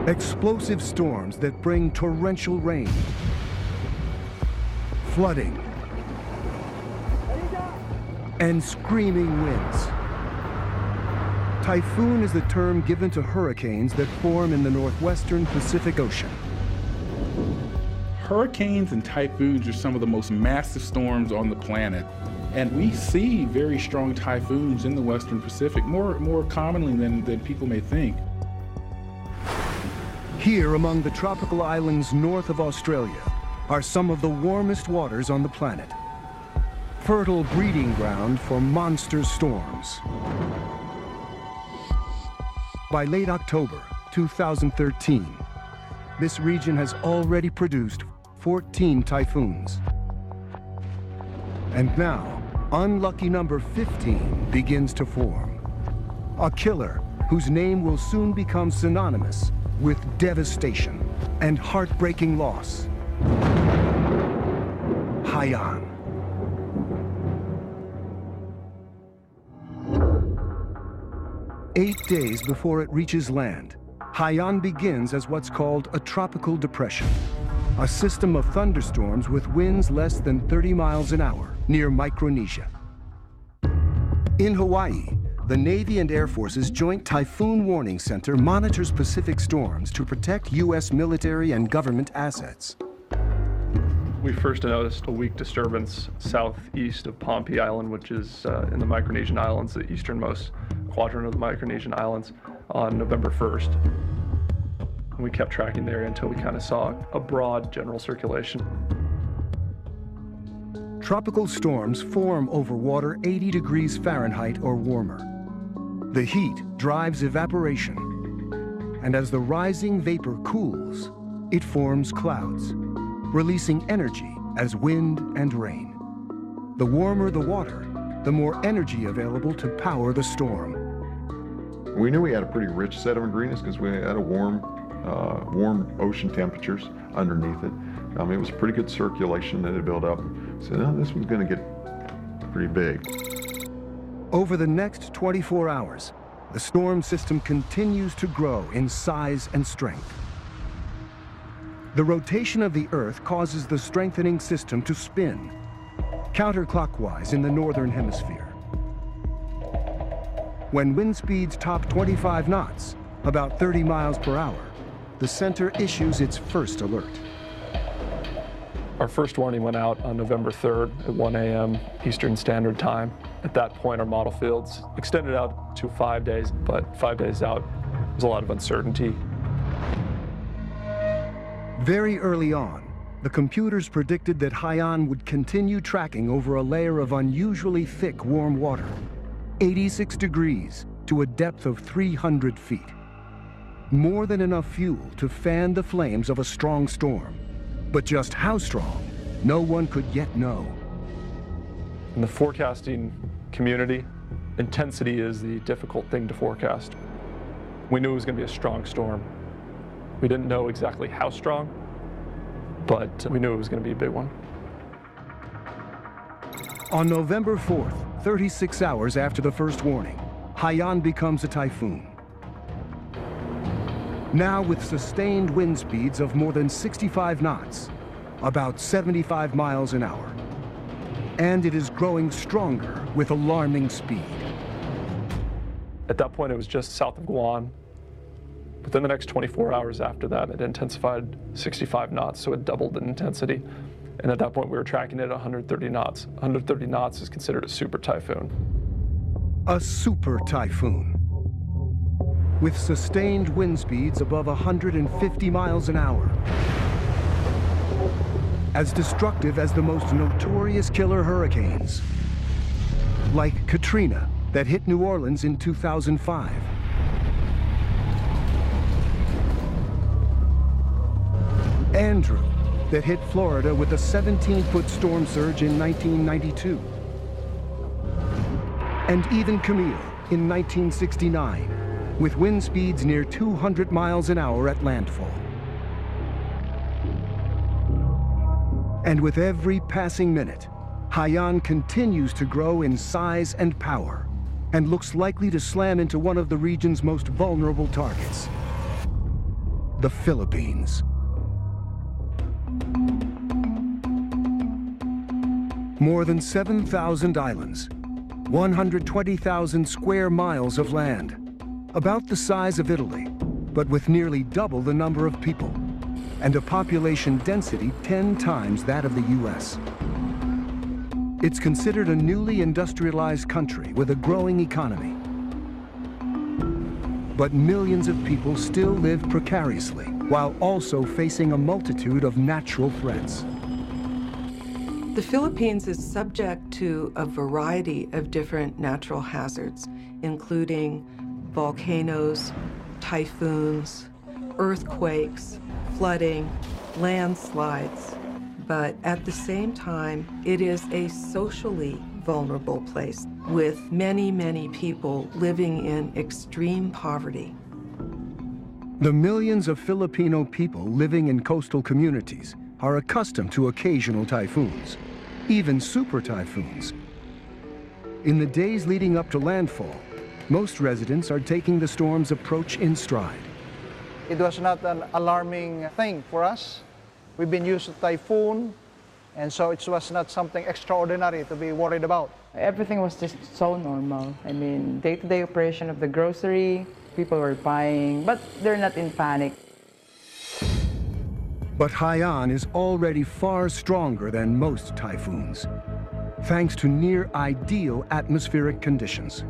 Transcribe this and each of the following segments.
Explosive storms that bring torrential rain, flooding, and screaming winds. Typhoon is the term given to hurricanes that form in the northwestern Pacific Ocean. Hurricanes and typhoons are some of the most massive storms on the planet. And we see very strong typhoons in the Western Pacific, more commonly than people may think. Here among the tropical islands north of Australia are some of the warmest waters on the planet. Fertile breeding ground for monster storms. By late October 2013, this region has already produced 14 typhoons. And now, unlucky number 15 begins to form. A killer whose name will soon become synonymous with devastation and heartbreaking loss. Haiyan. Eight days before it reaches land, Haiyan begins as what's called a tropical depression, a system of thunderstorms with winds less than 30 miles an hour near Micronesia. In Hawaii, the Navy and Air Force's Joint Typhoon Warning Center monitors Pacific storms to protect U.S. military and government assets. We first noticed a weak disturbance southeast of Pohnpei Island, which is in the Micronesian Islands, the easternmost quadrant of the Micronesian Islands, on November 1st. And we kept tracking the area until we kind of saw a broad general circulation. Tropical storms form over water 80 degrees Fahrenheit or warmer. The heat drives evaporation, and as the rising vapor cools, it forms clouds, releasing energy as wind and rain. The warmer the water, the more energy available to power the storm. We knew we had a pretty rich set of ingredients because we had a warm ocean temperatures underneath it. It was pretty good circulation that had built up. So now this one's going to get pretty big. Over the next 24 hours, the storm system continues to grow in size and strength. The rotation of the Earth causes the strengthening system to spin, counterclockwise in the northern hemisphere. When wind speeds top 25 knots, about 30 miles per hour, the center issues its first alert. Our first warning went out on November 3rd at 1 a.m. Eastern Standard Time. At that point, our model fields extended out to 5 days, but 5 days out, there's a lot of uncertainty. Very early on, the computers predicted that Haiyan would continue tracking over a layer of unusually thick warm water, 86 degrees to a depth of 300 feet. More than enough fuel to fan the flames of a strong storm. But just how strong, no one could yet know. In the forecasting community, intensity is the difficult thing to forecast. We knew it was going to be a strong storm. We didn't know exactly how strong, but we knew it was going to be a big one. On November 4th, 36 hours after the first warning, Haiyan becomes a typhoon. Now with sustained wind speeds of more than 65 knots, about 75 miles an hour. And it is growing stronger with alarming speed. At that point, it was just south of Guam. Within the next 24 hours after that, it intensified 65 knots, so it doubled in intensity. And at that point, we were tracking it at 130 knots. 130 knots is considered a super typhoon. A super typhoon. With sustained wind speeds above 150 miles an hour. As destructive as the most notorious killer hurricanes. Like Katrina, that hit New Orleans in 2005. Andrew, that hit Florida with a 17-foot storm surge in 1992. And even Camille in 1969, with wind speeds near 200 miles an hour at landfall. And with every passing minute, Haiyan continues to grow in size and power, and looks likely to slam into one of the region's most vulnerable targets. the Philippines. More than 7,000 islands, 120,000 square miles of land, about the size of Italy, but with nearly double the number of people, and a population density 10 times that of the US. It's considered a newly industrialized country with a growing economy. But millions of people still live precariously, while also facing a multitude of natural threats. The Philippines is subject to a variety of different natural hazards, including volcanoes, typhoons, earthquakes, flooding, landslides. But at the same time, it is a socially vulnerable place with many, many people living in extreme poverty. The millions of Filipino people living in coastal communities are accustomed to occasional typhoons, even super typhoons. In the days leading up to landfall, most residents are taking the storm's approach in stride. It was not an alarming thing for us. We've been used to typhoon, and so it was not something extraordinary to be worried about. Everything was just so normal. I mean, day-to-day operation of the grocery, people were buying, but they're not in panic. But Haiyan is already far stronger than most typhoons, thanks to near-ideal atmospheric conditions.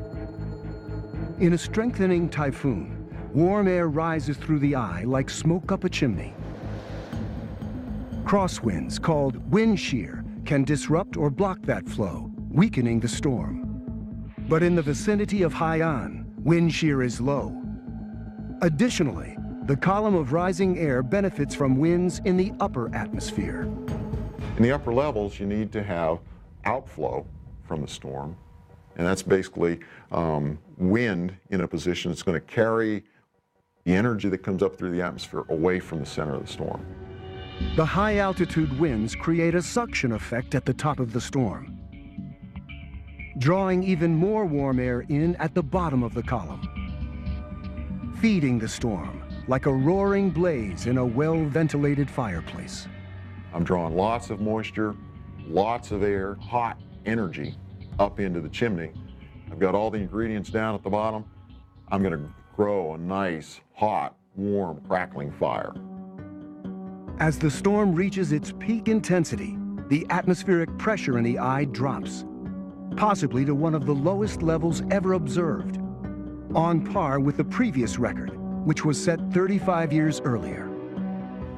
In a strengthening typhoon, warm air rises through the eye like smoke up a chimney. Crosswinds, called wind shear, can disrupt or block that flow, weakening the storm. But in the vicinity of Haiyan, wind shear is low. Additionally, the column of rising air benefits from winds in the upper atmosphere. In the upper levels, you need to have outflow from the storm, and that's basically wind in a position that's going to carry the energy that comes up through the atmosphere away from the center of the storm. The high-altitude winds create a suction effect at the top of the storm, drawing even more warm air in at the bottom of the column, feeding the storm like a roaring blaze in a well-ventilated fireplace. I'm drawing lots of moisture, lots of air, hot energy up into the chimney. I've got all the ingredients down at the bottom. I'm going to grow a nice, hot, warm, crackling fire. As the storm reaches its peak intensity, the atmospheric pressure in the eye drops, possibly to one of the lowest levels ever observed, on par with the previous record, which was set 35 years earlier.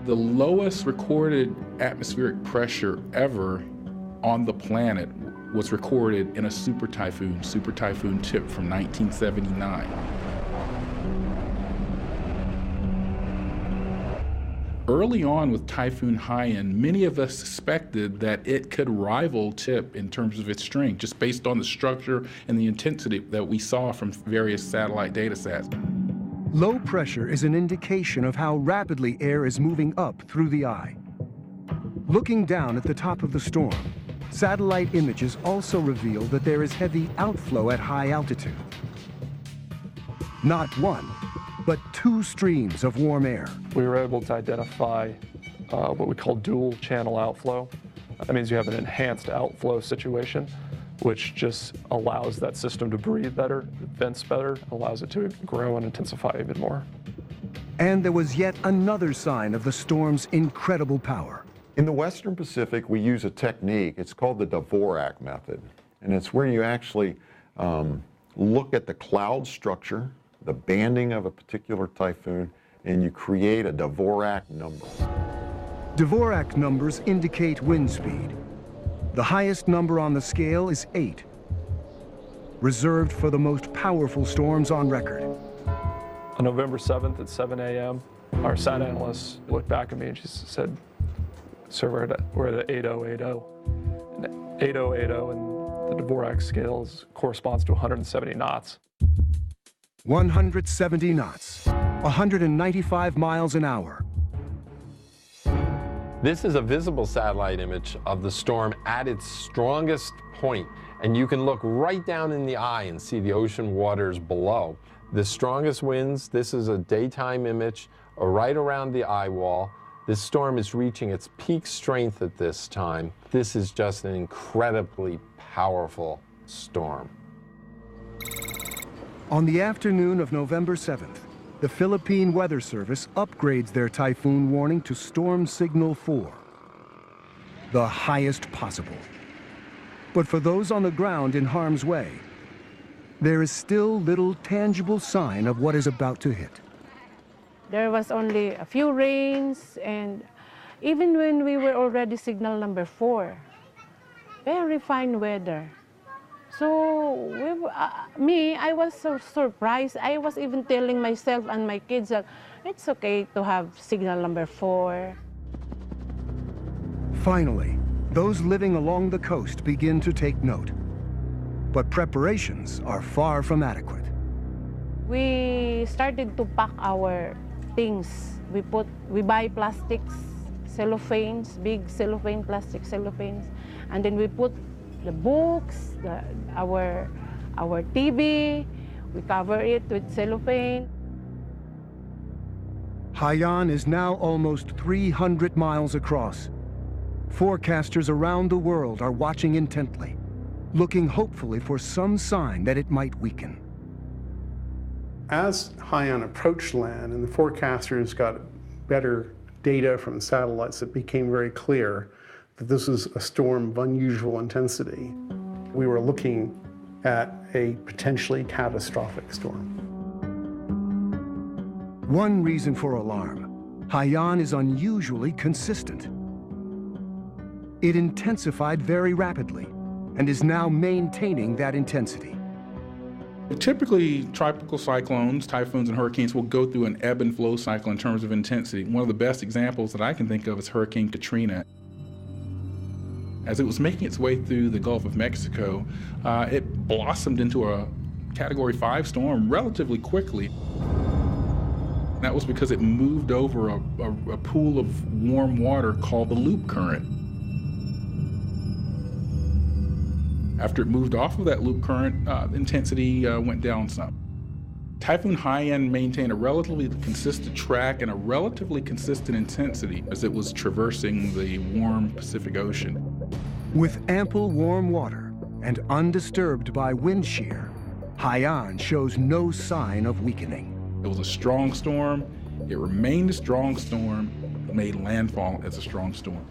The lowest recorded atmospheric pressure ever on the planet was recorded in a super typhoon Tip from 1979. Early on with Typhoon Haiyan, many of us suspected that it could rival Tip in terms of its strength, just based on the structure and the intensity that we saw from various satellite data sets. Low pressure is an indication of how rapidly air is moving up through the eye. Looking down at the top of the storm, satellite images also reveal that there is heavy outflow at high altitude. Not one, but two streams of warm air. We were able to identify what we call dual channel outflow. That means you have an enhanced outflow situation, which just allows that system to breathe better, it vents better, allows it to grow and intensify even more. And there was yet another sign of the storm's incredible power. In the Western Pacific, we use a technique. It's called the Dvorak method. And it's where you actually look at the cloud structure, the banding of a particular typhoon, and you create a Dvorak number. Dvorak numbers indicate wind speed. The highest number on the scale is 8, reserved for the most powerful storms on record. On November 7th at 7 a.m., our sat analyst looked back at me and she said, "Sir, we're at 8080. And 8080 in the Dvorak scale corresponds to 170 knots. 170 knots, 195 miles an hour. This is a visible satellite image of the storm at its strongest point, and you can look right down in the eye and see the ocean waters below. The strongest winds, this is a daytime image, are right around the eye wall. This storm is reaching its peak strength at this time. This is just an incredibly powerful storm. On the afternoon of November 7th, the Philippine Weather Service upgrades their typhoon warning to Storm Signal 4, the highest possible. But for those on the ground in harm's way, there is still little tangible sign of what is about to hit. There was only a few rains, and even when we were already signal number 4, very fine weather. So I was so surprised. I was even telling myself and my kids that it's okay to have signal number 4. Finally, those living along the coast begin to take note. But preparations are far from adequate. We started to pack our things. We buy plastics, cellophanes, big cellophane, plastic cellophanes, and then we put the books, our TV, we cover it with cellophane. Haiyan is now almost 300 miles across. Forecasters around the world are watching intently, looking hopefully for some sign that it might weaken. As Haiyan approached land and the forecasters got better data from satellites, it became very clear that this is a storm of unusual intensity. We were looking at a potentially catastrophic storm. One reason for alarm, Haiyan is unusually consistent. It intensified very rapidly and is now maintaining that intensity. Typically, tropical cyclones, typhoons, and hurricanes will go through an ebb and flow cycle in terms of intensity. One of the best examples that I can think of is Hurricane Katrina. As it was making its way through the Gulf of Mexico, it blossomed into a Category 5 storm relatively quickly. That was because it moved over a pool of warm water called the loop current. After it moved off of that loop current, intensity went down some. Typhoon Haiyan maintained a relatively consistent track and a relatively consistent intensity as it was traversing the warm Pacific Ocean. With ample warm water and undisturbed by wind shear, Haiyan shows no sign of weakening. It was a strong storm. It remained a strong storm. It made landfall as a strong storm.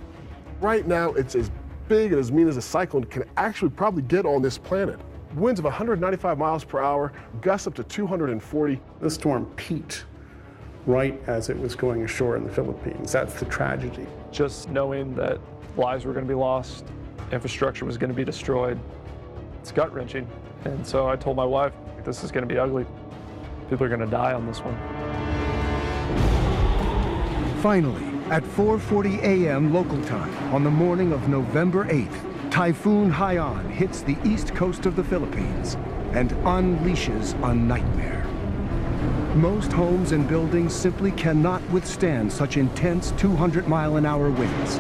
Right now, it's as big and as mean as a cyclone can actually probably get on this planet. Winds of 195 miles per hour, gusts up to 240. This storm peaked right as it was going ashore in the Philippines. That's the tragedy. Just knowing that lives were going to be lost, infrastructure was going to be destroyed, it's gut-wrenching. And so I told my wife, this is going to be ugly. People are going to die on this one. Finally, at 4:40 a.m. local time on the morning of November 8th, Typhoon Haiyan hits the east coast of the Philippines and unleashes a nightmare. Most homes and buildings simply cannot withstand such intense 200-mile-an-hour winds.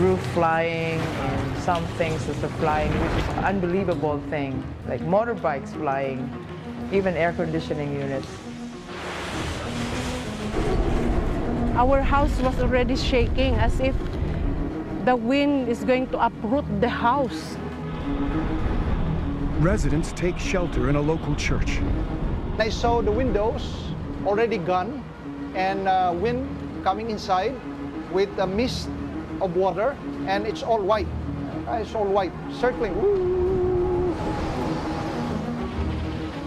Roof flying and some things that are flying, which is an unbelievable thing, like motorbikes flying, even air conditioning units. Our house was already shaking as if the wind is going to uproot the house. Residents take shelter in a local church. I saw the windows already gone and wind coming inside with a mist of water, and it's all white. It's all white, circling. Woo!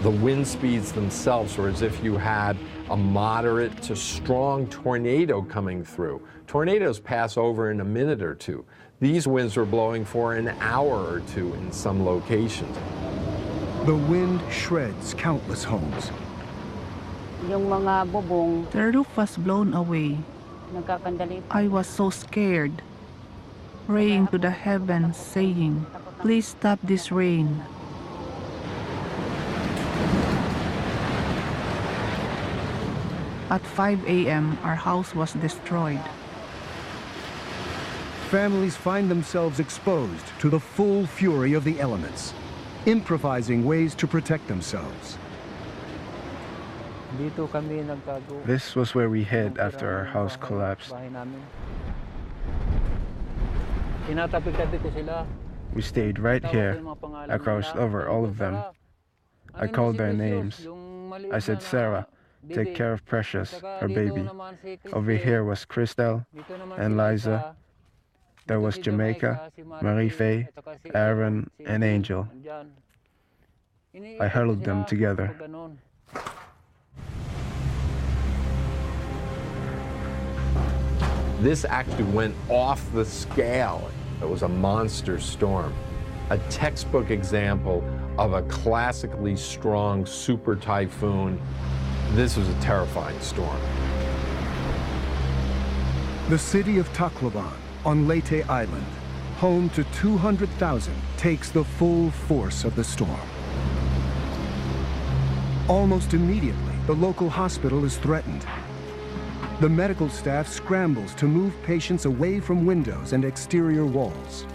The wind speeds themselves were as if you had a moderate to strong tornado coming through. Tornadoes pass over in a minute or two. These winds were blowing for an hour or two in some locations. The wind shreds countless homes. The roof was blown away. I was so scared, praying to the heavens, saying, "Please stop this rain." At 5 a.m., our house was destroyed. families find themselves exposed to the full fury of the elements, improvising ways to protect themselves. This was where we hid after our house collapsed. We stayed right here. I crossed over all of them. I called their names. I said, Sarah, take care of Precious, her baby. Over here was Christelle and Liza. There was Jamaica, Marie-Faye, Aaron, and Angel. I huddled them together. This actually went off the scale. It was a monster storm. A textbook example of a classically strong super typhoon. This was a terrifying storm. The city of Tacloban on Leyte Island, home to 200,000, takes the full force of the storm. Almost immediately, the local hospital is threatened. The medical staff scrambles to move patients away from windows and exterior walls.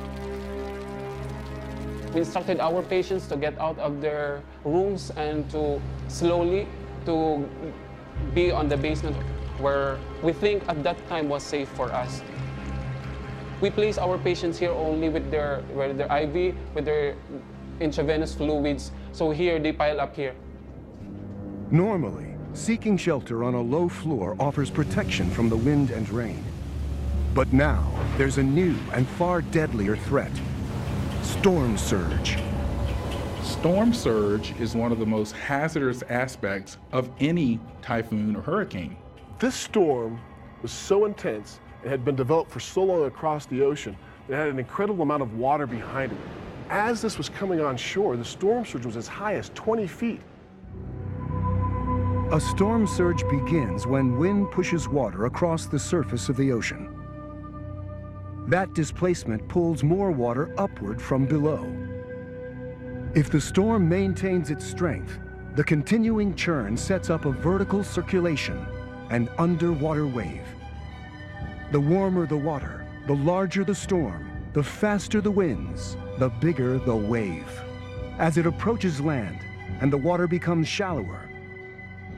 We instructed our patients to get out of their rooms and to slowly to be on the basement where we think at that time was safe for us. We place our patients here only with their IV, with their intravenous fluids. So here they pile up here. Normally, seeking shelter on a low floor offers protection from the wind and rain. But now, there's a new and far deadlier threat: storm surge. Storm surge is one of the most hazardous aspects of any typhoon or hurricane. This storm was so intense and had been developed for so long across the ocean that it had an incredible amount of water behind it. As this was coming on shore, the storm surge was as high as 20 feet. A storm surge begins when wind pushes water across the surface of the ocean. That displacement pulls more water upward from below. If the storm maintains its strength, the continuing churn sets up a vertical circulation, an underwater wave. The warmer the water, the larger the storm, the faster the winds, the bigger the wave. As it approaches land and the water becomes shallower,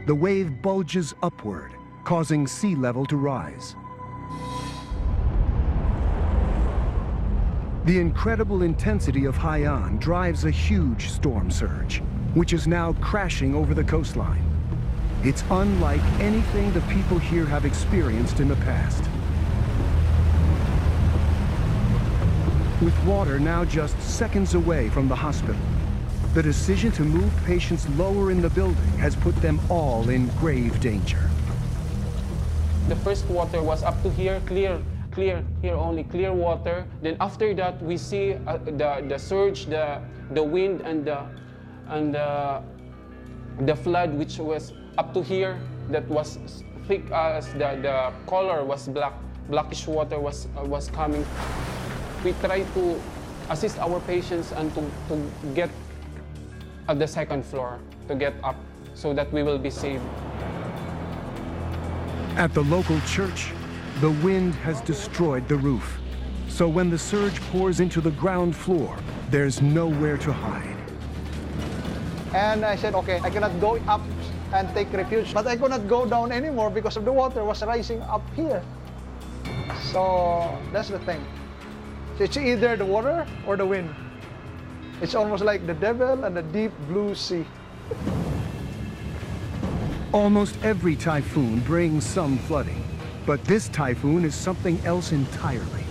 the wave bulges upward, causing sea level to rise. The incredible intensity of Haiyan drives a huge storm surge, which is now crashing over the coastline. It's unlike anything the people here have experienced in the past. With water now just seconds away from the hospital, the decision to move patients lower in the building has put them all in grave danger. The first water was up to here, clear, here only clear water. Then after that, we see the surge, the wind, and the flood, which was up to here, that was thick as the color was black, blackish water was coming. We try to assist our patients and to get at the second floor, to get up so that we will be saved. At the local church, the wind has destroyed the roof. So when the surge pours into the ground floor, there's nowhere to hide. And I said, okay, I cannot go up and take refuge, but I could not go down anymore because of the water was rising up here. So that's the thing. So it's either the water or the wind. It's almost like the devil and the deep blue sea. Almost every typhoon brings some flooding, but this typhoon is something else entirely.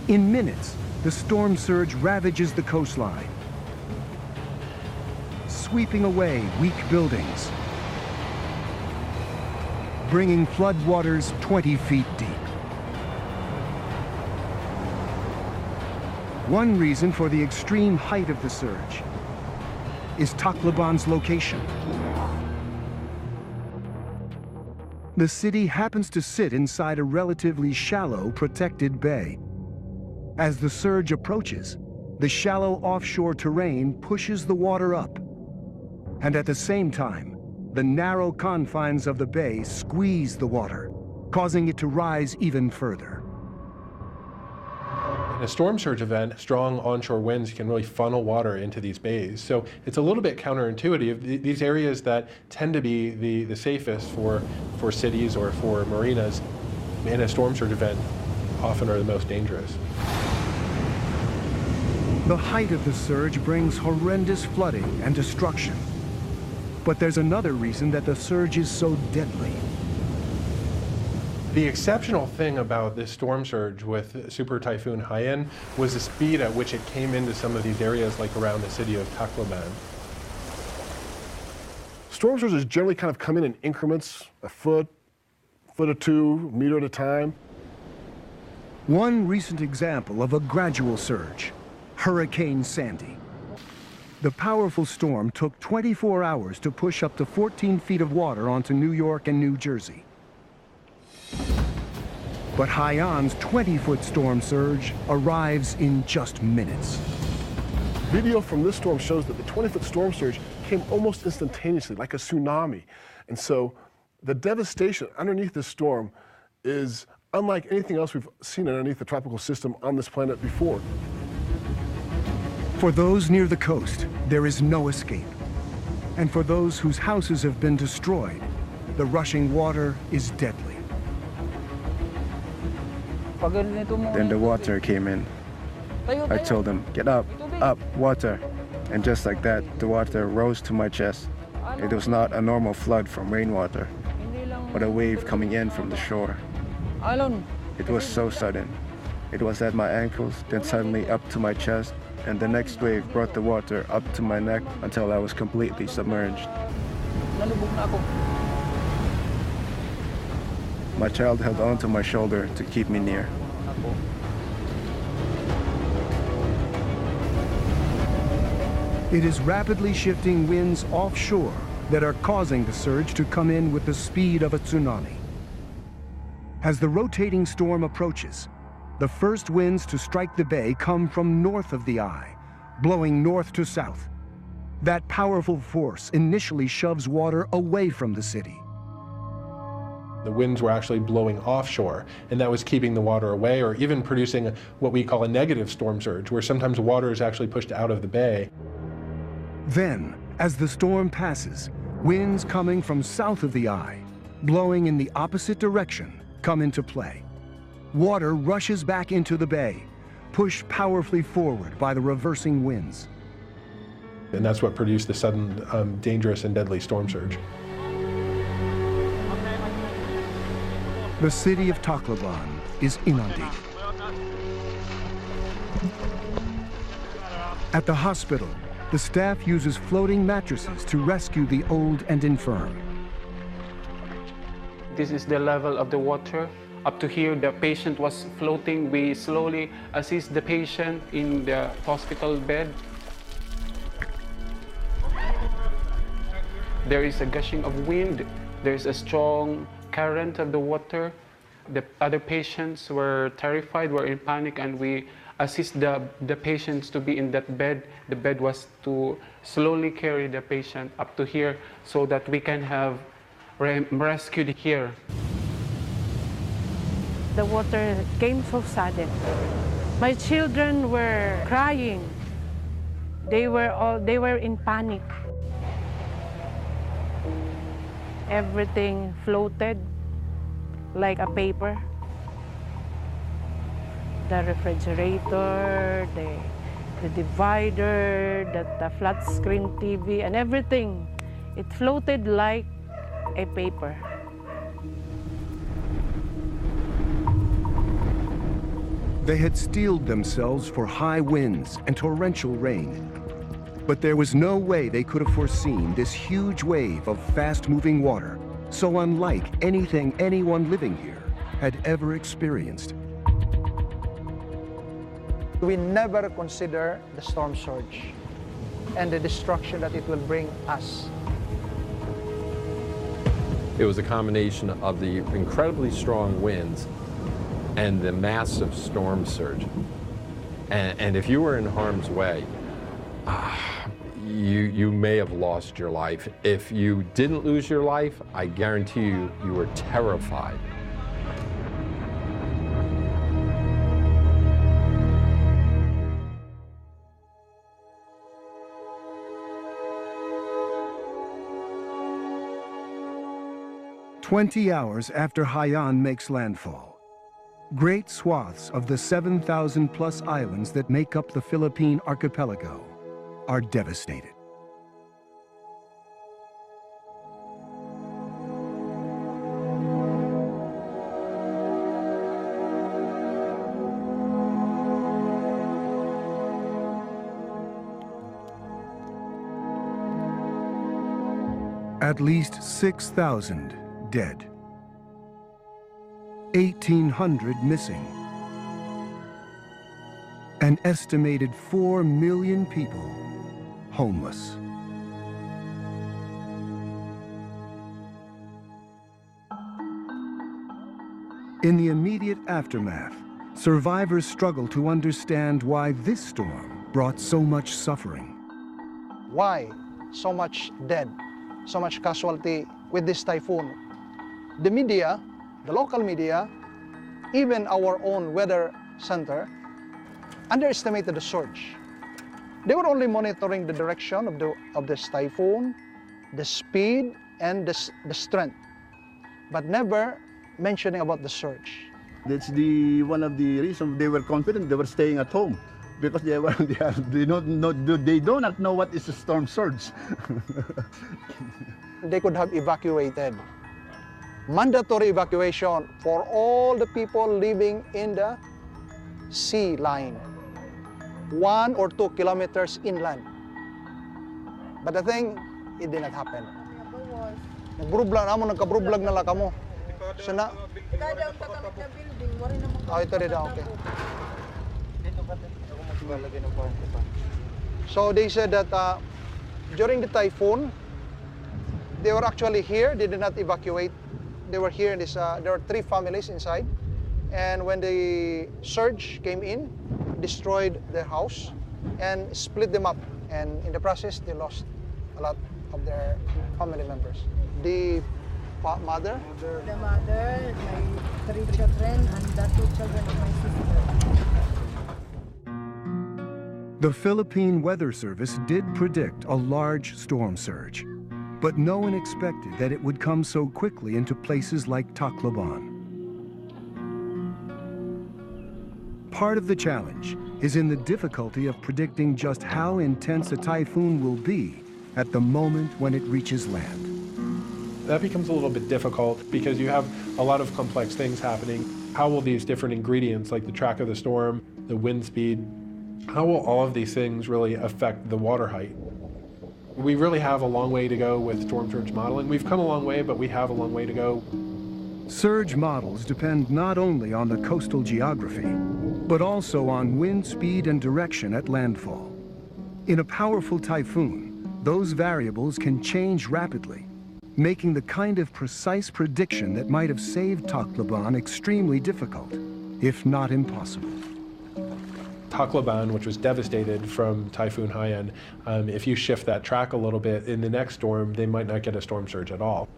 In minutes, the storm surge ravages the coastline, sweeping away weak buildings, bringing floodwaters 20 feet deep. One reason for the extreme height of the surge is Tacloban's location. The city happens to sit inside a relatively shallow, protected bay. As the surge approaches, the shallow offshore terrain pushes the water up. And at the same time, the narrow confines of the bay squeeze the water, causing it to rise even further. a storm surge event, strong onshore winds can really funnel water into these bays. So it's a little bit counterintuitive. These areas that tend to be the safest for cities or for marinas in a storm surge event often are the most dangerous. The height of the surge brings horrendous flooding and destruction. But there's another reason that the surge is so deadly. The exceptional thing about this storm surge with Super Typhoon Haiyan was the speed at which it came into some of these areas, like around the city of Tacloban. Storm surges generally kind of come in increments, a foot or two, meter at a time. One recent example of a gradual surge, Hurricane Sandy. The powerful storm took 24 hours to push up to 14 feet of water onto New York and New Jersey. But Haiyan's 20-foot storm surge arrives in just minutes. Video from this storm shows that the 20-foot storm surge came almost instantaneously, like a tsunami. And so the devastation underneath this storm is unlike anything else we've seen underneath the tropical system on this planet before. For those near the coast, there is no escape. And for those whose houses have been destroyed, the rushing water is deadly. Then the water came in. I told them, get up, water. And just like that, the water rose to my chest. It was not a normal flood from rainwater, but a wave coming in from the shore. It was so sudden. It was at my ankles, then suddenly up to my chest, and the next wave brought the water up to my neck until I was completely submerged. My child held onto my shoulder to keep me near. It is rapidly shifting winds offshore that are causing the surge to come in with the speed of a tsunami. As the rotating storm approaches, the first winds to strike the bay come from north of the eye, blowing north to south. That powerful force initially shoves water away from the city. The winds were actually blowing offshore, and that was keeping the water away, or even producing what we call a negative storm surge, where sometimes water is actually pushed out of the bay. Then, as the storm passes, winds coming from south of the eye, blowing in the opposite direction, come into play. Water rushes back into the bay, pushed powerfully forward by the reversing winds. And that's what produced the sudden, dangerous and deadly storm surge. The city of Tacloban is inundated. At the hospital, the staff uses floating mattresses to rescue the old and infirm. This is the level of the water. Up to here, the patient was floating. We slowly assist the patient in the hospital bed. There is a gushing of wind. There's a strong current of the water. The other patients were terrified, were in panic, and we assist the patients to be in that bed. The bed was to slowly carry the patient up to here so that we can have rescued here. The water came so sudden. My children were crying. They were in panic. Everything floated like a paper. The refrigerator, the divider, the flat screen TV, and everything. It floated like a paper. They had steeled themselves for high winds and torrential rain. But there was no way they could have foreseen this huge wave of fast-moving water, so unlike anything anyone living here had ever experienced. We never consider the storm surge and the destruction that it will bring us. It was a combination of the incredibly strong winds and the massive storm surge. And if you were in harm's way, you may have lost your life. If you didn't lose your life, I guarantee you, you were terrified. 20 hours after Haiyan makes landfall, great swaths of the 7,000-plus islands that make up the Philippine archipelago are devastated. At least 6,000 dead. 1,800 missing. An estimated 4 million people homeless. In the immediate aftermath, survivors struggle to understand why this storm brought so much suffering. Why so much dead, so much casualty with this typhoon? The media, the local media, even our own weather center, underestimated the surge. They were only monitoring the direction of this typhoon, the speed, and the strength, but never mentioning about the surge. That's one of the reasons they were confident. They were staying at home because they do not know what is a storm surge. They could have evacuated. Mandatory evacuation for all the people living in the sea line, 1 or 2 kilometers inland. But the thing, it did not happen. Nagka-brublag na lang kamo. Sana? Ito rin, okay. So they said that during the typhoon, they were actually here. They did not evacuate. They were here in this, there were 3 families inside. And when the surge came in, destroyed their house and split them up. And in the process, they lost a lot of their family members. The mother? The mother, my 3 children, and the 2 children of my sister. The Philippine Weather Service did predict a large storm surge, but no one expected that it would come so quickly into places like Tacloban. Part of the challenge is in the difficulty of predicting just how intense a typhoon will be at the moment when it reaches land. That becomes a little bit difficult because you have a lot of complex things happening. How will these different ingredients, like the track of the storm, the wind speed, how will all of these things really affect the water height? We really have a long way to go with storm surge modeling. We've come a long way, but we have a long way to go. Surge models depend not only on the coastal geography, but also on wind speed and direction at landfall. In a powerful typhoon, those variables can change rapidly, making the kind of precise prediction that might have saved Tacloban extremely difficult, if not impossible. Tacloban, which was devastated from Typhoon Haiyan, if you shift that track a little bit, in the next storm, they might not get a storm surge at all.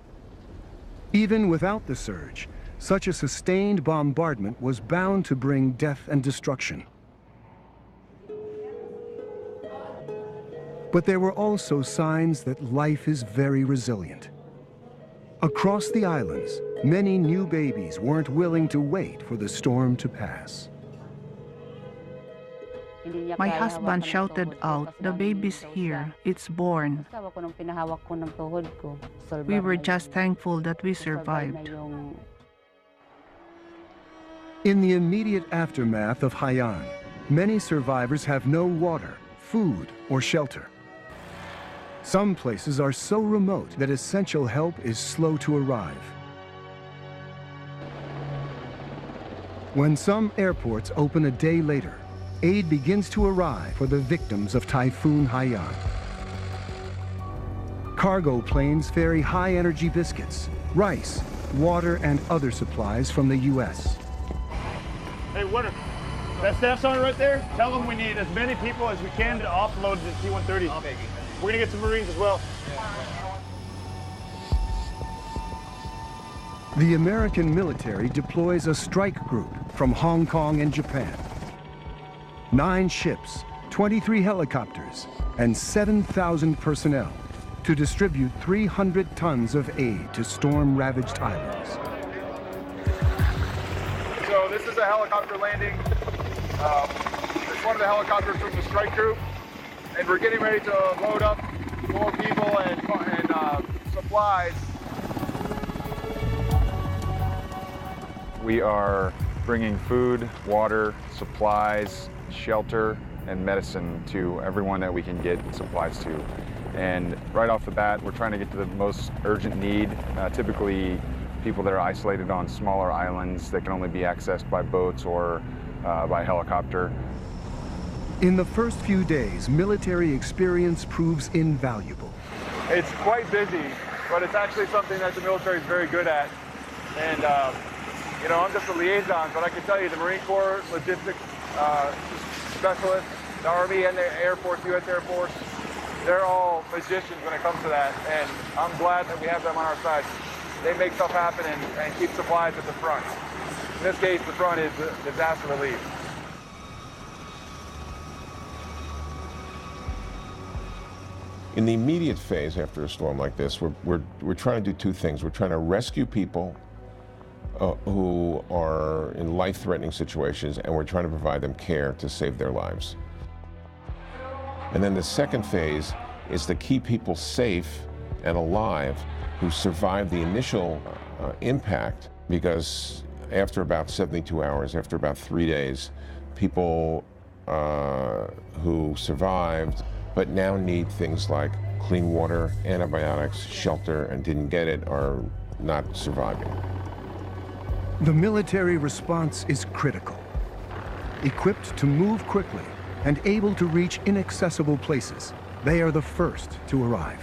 Even without the surge, such a sustained bombardment was bound to bring death and destruction. But there were also signs that life is very resilient. Across the islands, many new babies weren't willing to wait for the storm to pass. My husband shouted out, "The baby's here, it's born." We were just thankful that we survived. In the immediate aftermath of Haiyan, many survivors have no water, food, or shelter. Some places are so remote that essential help is slow to arrive. When some airports open a day later, aid begins to arrive for the victims of Typhoon Haiyan. Cargo planes ferry high-energy biscuits, rice, water, and other supplies from the U.S. Hey, what? That staff's on right there? Tell them we need as many people as we can to offload the C-130. We're gonna get some Marines as well. The American military deploys a strike group from Hong Kong and Japan. 9 ships, 23 helicopters, and 7,000 personnel to distribute 300 tons of aid to storm-ravaged islands. So this is a helicopter landing. It's one of the helicopters from the strike group, and we're getting ready to load up more people and supplies. We are bringing food, water, supplies, shelter, and medicine to everyone that we can get supplies to. And right off the bat, we're trying to get to the most urgent need, typically people that are isolated on smaller islands that can only be accessed by boats or by helicopter. In the first few days, military experience proves invaluable. It's quite busy, but it's actually something that the military is very good at. And you know, I'm just a liaison, but I can tell you the Marine Corps logistics specialists, the Army and the Air Force, U.S. Air Force, they're all magicians when it comes to that, and I'm glad that we have them on our side. They make stuff happen and keep supplies at the front. In this case, the front is disaster relief. In the immediate phase after a storm like this, we're trying to do two things. We're trying to rescue people who are in life-threatening situations, and we're trying to provide them care to save their lives. And then the second phase is to keep people safe and alive who survived the initial impact, because after about 72 hours, after about 3 days, people who survived but now need things like clean water, antibiotics, shelter, and didn't get it are not surviving. The military response is critical. Equipped to move quickly and able to reach inaccessible places, they are the first to arrive.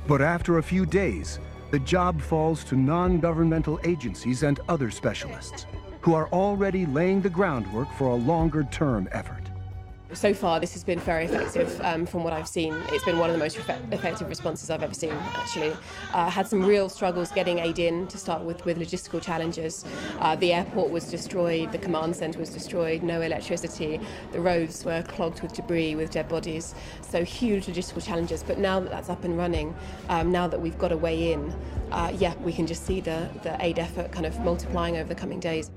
But after a few days, the job falls to non-governmental agencies and other specialists who are already laying the groundwork for a longer-term effort. So far, this has been very effective from what I've seen. It's been one of the most effective responses I've ever seen, actually. Had some real struggles getting aid in to start with logistical challenges. The airport was destroyed, the command center was destroyed, no electricity, the roads were clogged with debris, with dead bodies. So huge logistical challenges. But now that that's up and running, now that we've got a way in, yeah, we can just see the aid effort kind of multiplying over the coming days.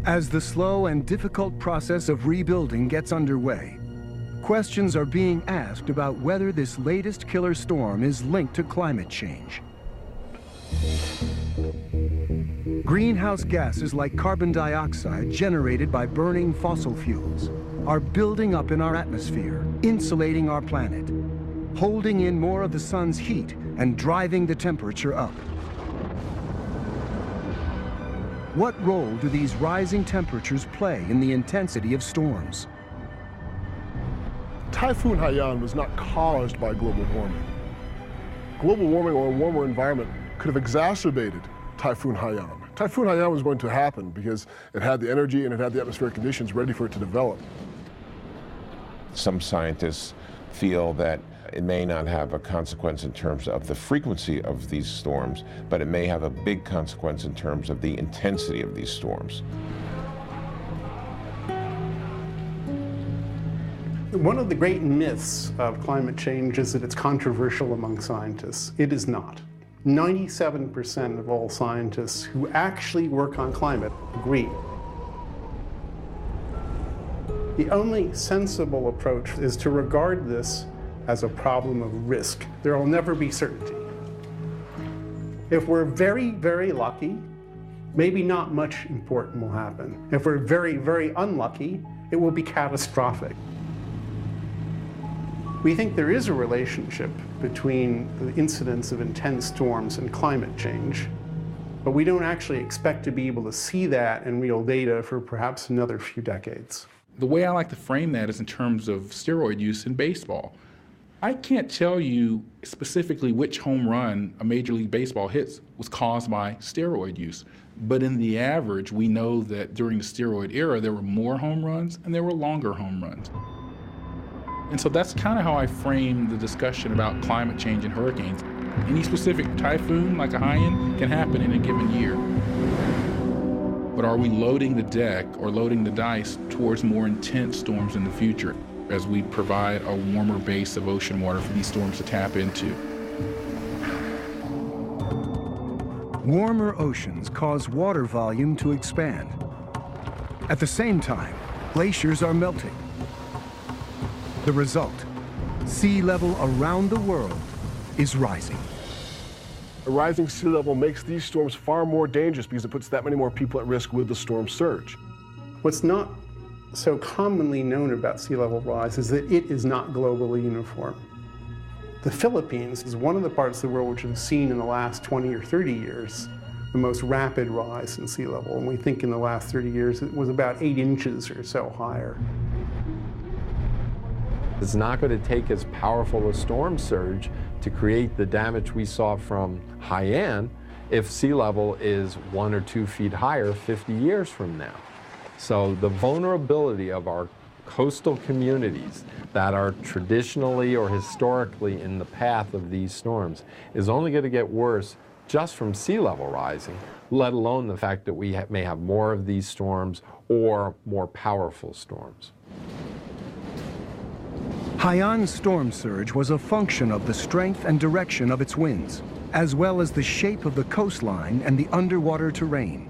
As the slow and difficult process of rebuilding gets underway, questions are being asked about whether this latest killer storm is linked to climate change. Greenhouse gases like carbon dioxide generated by burning fossil fuels are building up in our atmosphere, insulating our planet, holding in more of the sun's heat and driving the temperature up. What role do these rising temperatures play in the intensity of storms? Typhoon Haiyan was not caused by global warming. Global warming or a warmer environment could have exacerbated Typhoon Haiyan. Typhoon Haiyan was going to happen because it had the energy and it had the atmospheric conditions ready for it to develop. Some scientists feel that it may not have a consequence in terms of the frequency of these storms, but it may have a big consequence in terms of the intensity of these storms. One of the great myths of climate change is that it's controversial among scientists. It is not. 97% of all scientists who actually work on climate agree. The only sensible approach is to regard this as a problem of risk. There will never be certainty. If we're very, very lucky, maybe not much important will happen. If we're very, very unlucky, it will be catastrophic. We think there is a relationship between the incidence of intense storms and climate change, but we don't actually expect to be able to see that in real data for perhaps another few decades. The way I like to frame that is in terms of steroid use in baseball. I can't tell you specifically which home run a Major League Baseball hits was caused by steroid use. But in the average, we know that during the steroid era, there were more home runs and there were longer home runs. And so that's kind of how I frame the discussion about climate change and hurricanes. Any specific typhoon, like a Haiyan, can happen in a given year. but are we loading the deck or loading the dice towards more intense storms in the future as we provide a warmer base of ocean water for these storms to tap into? Warmer oceans cause water volume to expand. At the same time, glaciers are melting. The result, sea level around the world is rising. A rising sea level makes these storms far more dangerous because it puts that many more people at risk with the storm surge. What's not so commonly known about sea level rise is that it is not globally uniform. The Philippines is one of the parts of the world which has seen in the last 20 or 30 years the most rapid rise in sea level. And we think in the last 30 years it was about 8 inches or so higher. It's not going to take as powerful a storm surge to create the damage we saw from Haiyan if sea level is 1 or 2 feet higher 50 years from now. So the vulnerability of our coastal communities that are traditionally or historically in the path of these storms is only going to get worse just from sea level rising, let alone the fact that we may have more of these storms or more powerful storms. Haiyan's storm surge was a function of the strength and direction of its winds, as well as the shape of the coastline and the underwater terrain.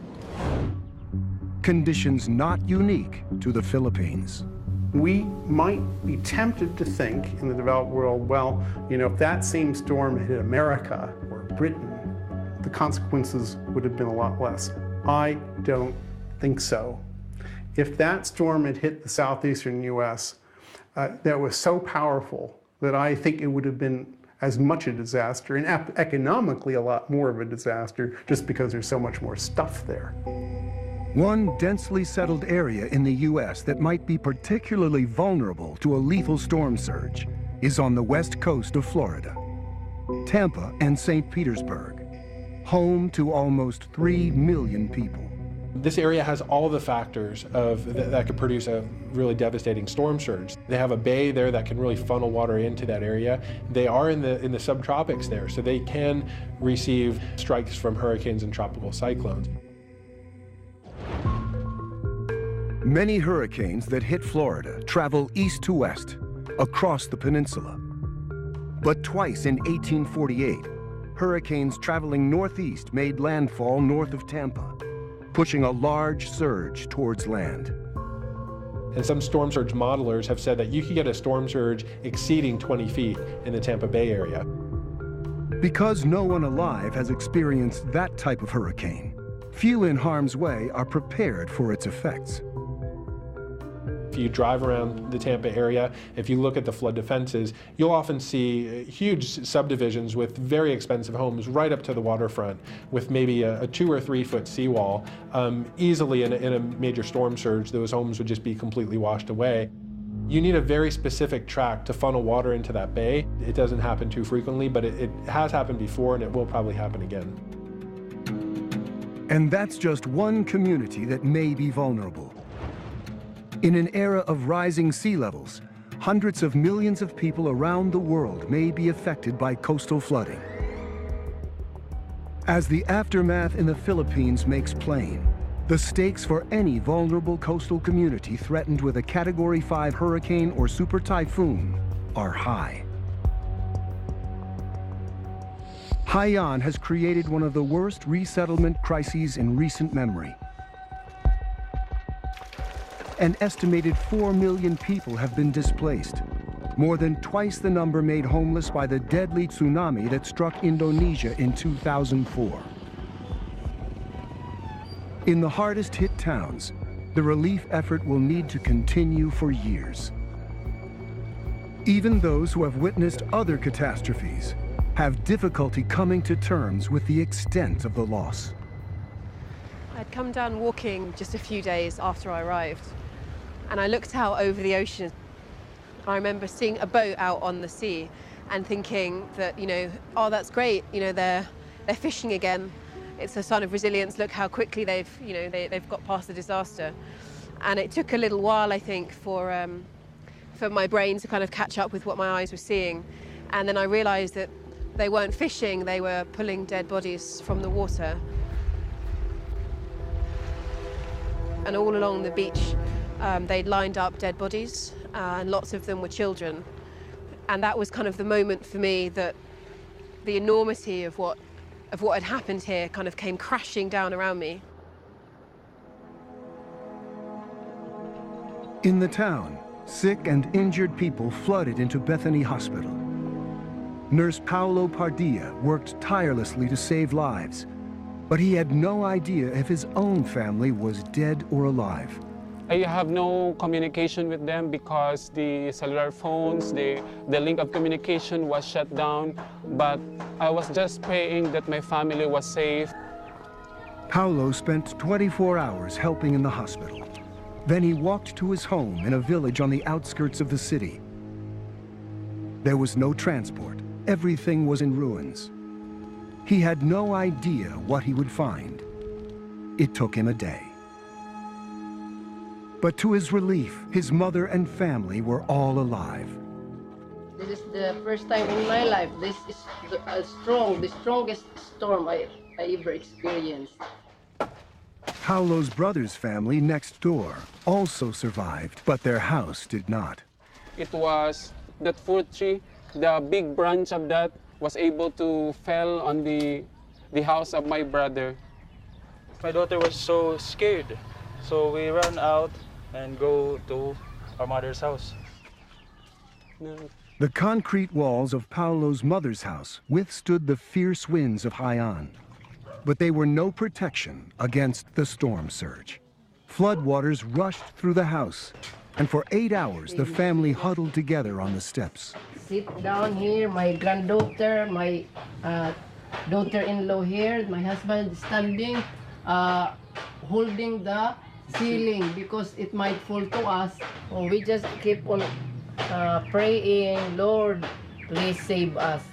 Conditions not unique to the Philippines. We might be tempted to think in the developed world, well, if that same storm hit America or Britain, the consequences would have been a lot less. I don't think so. If that storm had hit the southeastern US, that was so powerful that I think it would have been as much a disaster and economically a lot more of a disaster just because there's so much more stuff there. One densely settled area in the US that might be particularly vulnerable to a lethal storm surge is on the west coast of Florida. Tampa and St. Petersburg, home to almost 3 million people. This area has all the factors that could produce a really devastating storm surge. They have a bay there that can really funnel water into that area. They are in the subtropics there, so they can receive strikes from hurricanes and tropical cyclones. Many hurricanes that hit Florida travel east to west, across the peninsula. But twice in 1848, hurricanes traveling northeast made landfall north of Tampa, pushing a large surge towards land. And some storm surge modelers have said that you could get a storm surge exceeding 20 feet in the Tampa Bay area. Because no one alive has experienced that type of hurricane, few in harm's way are prepared for its effects. If you drive around the Tampa area, if you look at the flood defenses, you'll often see huge subdivisions with very expensive homes right up to the waterfront with maybe a 2 or 3 foot seawall. Easily in a major storm surge, those homes would just be completely washed away. You need a very specific track to funnel water into that bay. It doesn't happen too frequently, but it has happened before and it will probably happen again. And that's just one community that may be vulnerable. In an era of rising sea levels, hundreds of millions of people around the world may be affected by coastal flooding. As the aftermath in the Philippines makes plain, the stakes for any vulnerable coastal community threatened with a Category 5 hurricane or super typhoon are high. Haiyan has created one of the worst resettlement crises in recent memory. An estimated 4 million people have been displaced, more than twice the number made homeless by the deadly tsunami that struck Indonesia in 2004. In the hardest hit towns, the relief effort will need to continue for years. Even those who have witnessed other catastrophes have difficulty coming to terms with the extent of the loss. I'd come down walking just a few days after I arrived, and I looked out over the ocean. I remember seeing a boat out on the sea and thinking that, oh, that's great, they're fishing again. It's a sign of resilience. Look how quickly they've got past the disaster. And it took a little while, I think, for my brain to kind of catch up with what my eyes were seeing. And then I realized that they weren't fishing, they were pulling dead bodies from the water. and all along the beach they'd lined up dead bodies, and lots of them were children. And that was kind of the moment for me that the enormity of what had happened here kind of came crashing down around me. In the town, sick and injured people flooded into Bethany Hospital. Nurse Paulo Pardilla worked tirelessly to save lives, but he had no idea if his own family was dead or alive. I have no communication with them because the cellular phones, the link of communication was shut down, but I was just praying that my family was safe. Paulo spent 24 hours helping in the hospital. Then he walked to his home in a village on the outskirts of the city. There was no transport. Everything was in ruins. He had no idea what he would find. It took him a day. But to his relief, his mother and family were all alive. This is the first time in my life. This is the strongest storm I ever experienced. Paulo's brother's family next door also survived, but their house did not. It was that fruit tree, the big branch of that was able to fell on the house of my brother. My daughter was so scared, so we ran out and go to our mother's house. The concrete walls of Paulo's mother's house withstood the fierce winds of Haiyan, but they were no protection against the storm surge. Floodwaters rushed through the house, and for 8 hours the family huddled together on the steps. Sit down here, my granddaughter, my daughter-in-law here, my husband standing, holding the ceiling because it might fall to us. So we just keep on praying, Lord, please save us.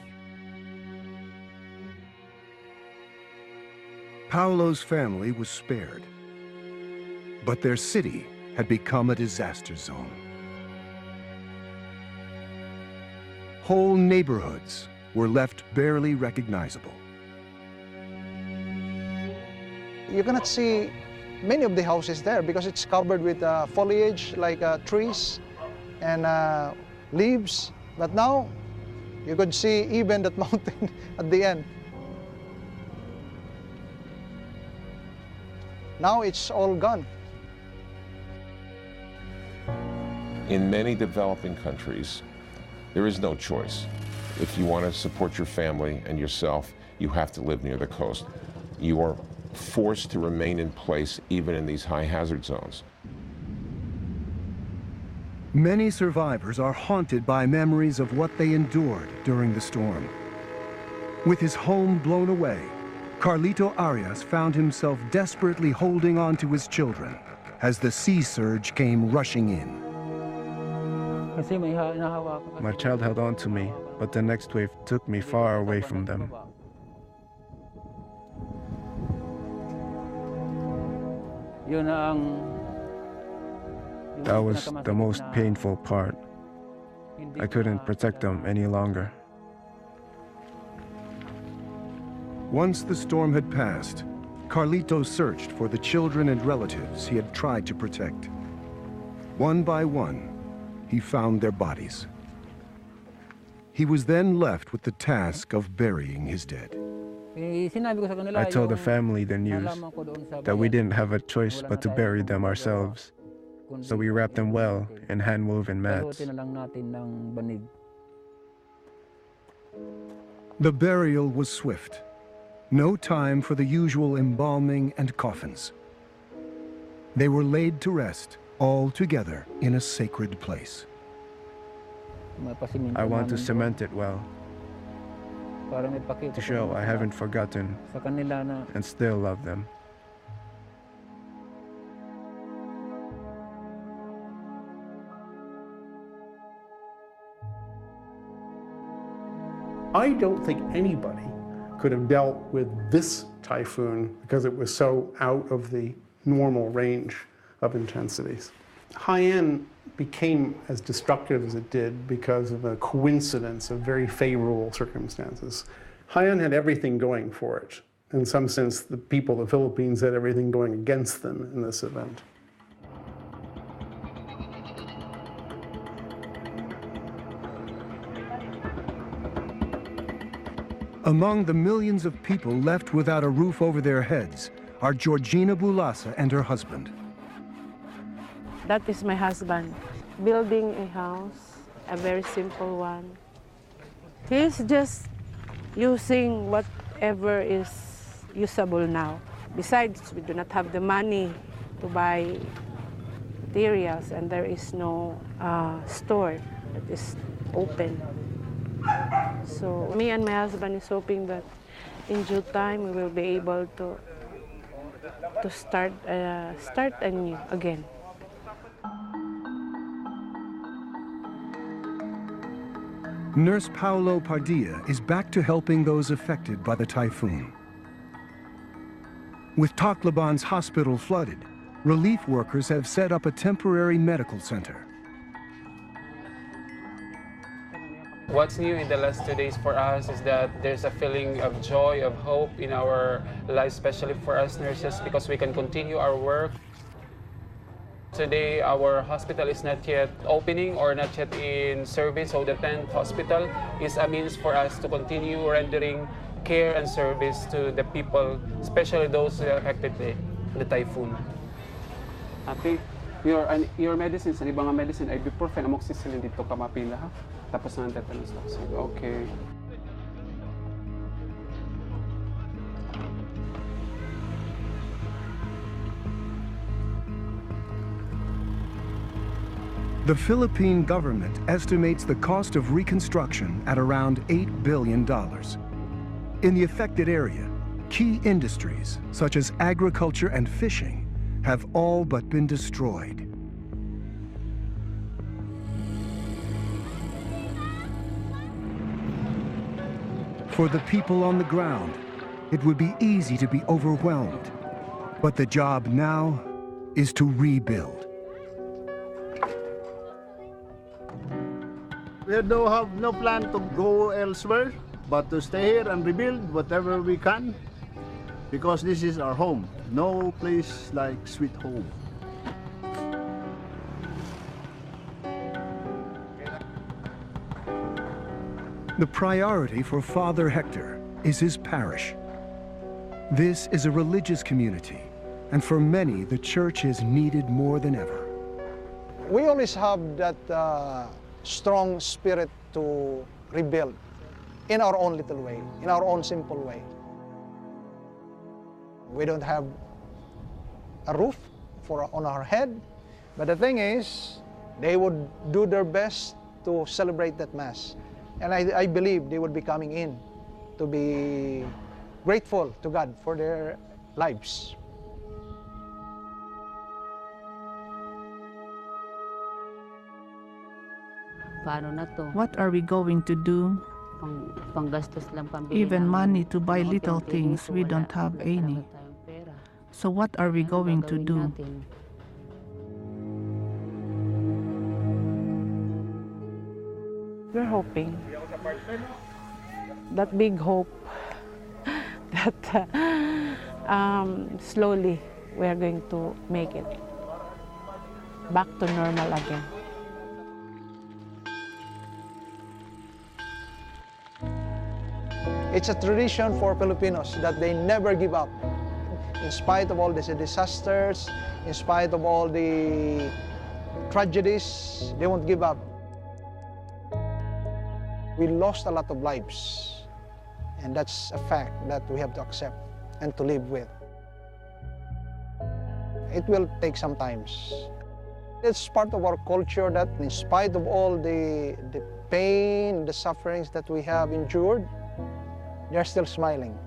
Paulo's family was spared, but their city had become a disaster zone. Whole neighborhoods were left barely recognizable. You cannot see many of the houses there because it's covered with foliage like trees and leaves. But now you could see even that mountain at the end. Now it's all gone. In many developing countries, there is no choice. If you want to support your family and yourself, you have to live near the coast. You are forced to remain in place even in these high hazard zones. Many survivors are haunted by memories of what they endured during the storm. With his home blown away, Carlito Arias found himself desperately holding on to his children as the sea surge came rushing in. My child held on to me, but the next wave took me far away from them. That was the most painful part. I couldn't protect them any longer. Once the storm had passed, Carlito searched for the children and relatives he had tried to protect. One by one, he found their bodies. He was then left with the task of burying his dead. I told the family the news, that we didn't have a choice but to bury them ourselves. So we wrapped them well in hand-woven mats. The burial was swift. No time for the usual embalming and coffins. They were laid to rest, all together in a sacred place. I want to cement it well, to show I haven't forgotten and still love them. I don't think anybody could have dealt with this typhoon because it was so out of the normal range of intensities. Haiyan became as destructive as it did because of a coincidence of very favorable circumstances. Haiyan had everything going for it. In some sense, the people of the Philippines had everything going against them in this event. Among the millions of people left without a roof over their heads are Georgina Bulasa and her husband. That is my husband, building a house, a very simple one. He's just using whatever is usable now. Besides, we do not have the money to buy materials, and there is no store that is open. So me and my husband is hoping that in due time we will be able to start anew again. Nurse Paulo Padilla is back to helping those affected by the typhoon. With Tacloban's hospital flooded, relief workers have set up a temporary medical center. What's new in the last 2 days for us is that there's a feeling of joy, of hope in our lives, especially for us nurses, because we can continue our work. Today, our hospital is not yet opening or not yet in service, so the tent hospital is a means for us to continue rendering care and service to the people, especially those affected by the typhoon. Ate, your medicines, ang ibang medicine, ibuprofen, amoxicillin dito ka mapila ha? Tapos na ang tetanus vaccine. Okay. The Philippine government estimates the cost of reconstruction at around $8 billion. In the affected area, key industries such as agriculture and fishing have all but been destroyed. For the people on the ground, it would be easy to be overwhelmed. But the job now is to rebuild. We have no plan to go elsewhere, but to stay here and rebuild whatever we can, because this is our home. No place like sweet home. The priority for Father Hector is his parish. This is a religious community, and for many, the church is needed more than ever. We always have that strong spirit to rebuild in our own little way, in our own simple way. We don't have a roof on our head, but the thing is, they would do their best to celebrate that Mass. And I believe they would be coming in to be grateful to God for their lives. What are we going to do? Even money to buy little things, we don't have any. So what are we going to do? We're hoping, that big hope, that slowly we are going to make it back to normal again. It's a tradition for Filipinos that they never give up. In spite of all these disasters, in spite of all the tragedies, they won't give up. We lost a lot of lives, and that's a fact that we have to accept and to live with. It will take some time. It's part of our culture that in spite of all the pain, the sufferings that we have endured, they're still smiling.